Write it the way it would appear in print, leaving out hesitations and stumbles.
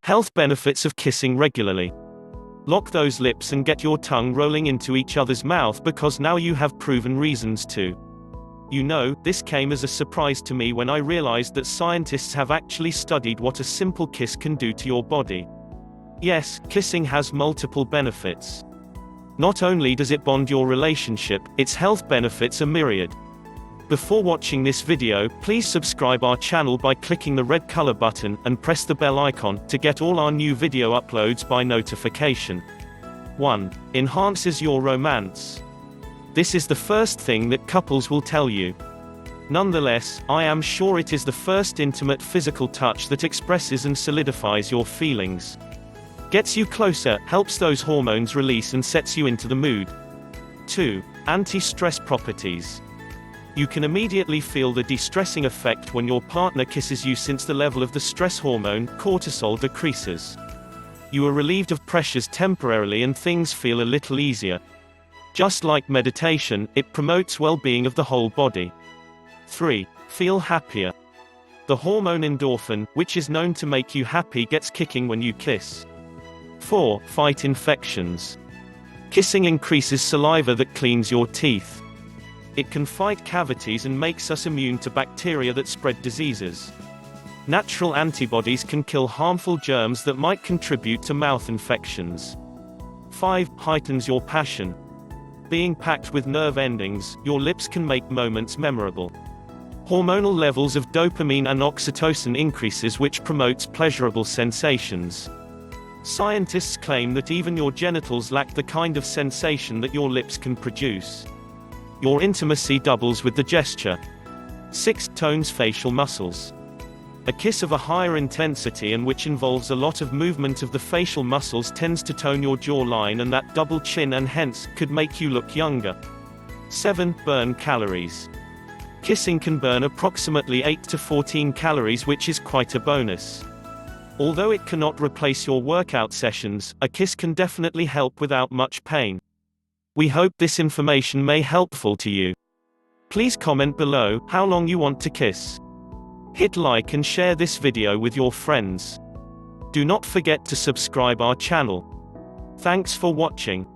Health benefits of kissing regularly. Lock those lips and get your tongue rolling into each other's mouth, because now you have proven reasons to. You know, this came as a surprise to me when I realized that scientists have actually studied what a simple kiss can do to your body. Yes, kissing has multiple benefits. Not only does it bond your relationship, its health benefits are myriad. Before watching this video, please subscribe our channel by clicking the red color button, and press the bell icon, to get all our new video uploads by notification. 1. Enhances your romance. This is the first thing that couples will tell you. Nonetheless, I am sure it is the first intimate physical touch that expresses and solidifies your feelings. Gets you closer, helps those hormones release and sets you into the mood. 2. Anti-stress properties. You can immediately feel the de-stressing effect when your partner kisses you, since the level of the stress hormone, cortisol, decreases. You are relieved of pressures temporarily and things feel a little easier. Just like meditation, it promotes well-being of the whole body. 3. Feel happier. The hormone endorphin, which is known to make you happy, gets kicking when you kiss. 4. Fight infections. Kissing increases saliva that cleans your teeth. It can fight cavities and makes us immune to bacteria that spread diseases. Natural antibodies can kill harmful germs that might contribute to mouth infections. 5. Heightens your passion. Being packed with nerve endings, your lips can make moments memorable. Hormonal levels of dopamine and oxytocin increases, which promotes pleasurable sensations. Scientists claim that even your genitals lack the kind of sensation that your lips can produce. Your intimacy doubles with the gesture. 6. Tones facial muscles. A kiss of a higher intensity and which involves a lot of movement of the facial muscles tends to tone your jawline and that double chin, and hence, could make you look younger. 7. Burn calories. Kissing can burn approximately 8 to 14 calories, which is quite a bonus. Although it cannot replace your workout sessions, a kiss can definitely help without much pain. We hope this information may helpful to you. Please comment below how long you want to kiss. Hit like and share this video with your friends. Do not forget to subscribe our channel. Thanks for watching.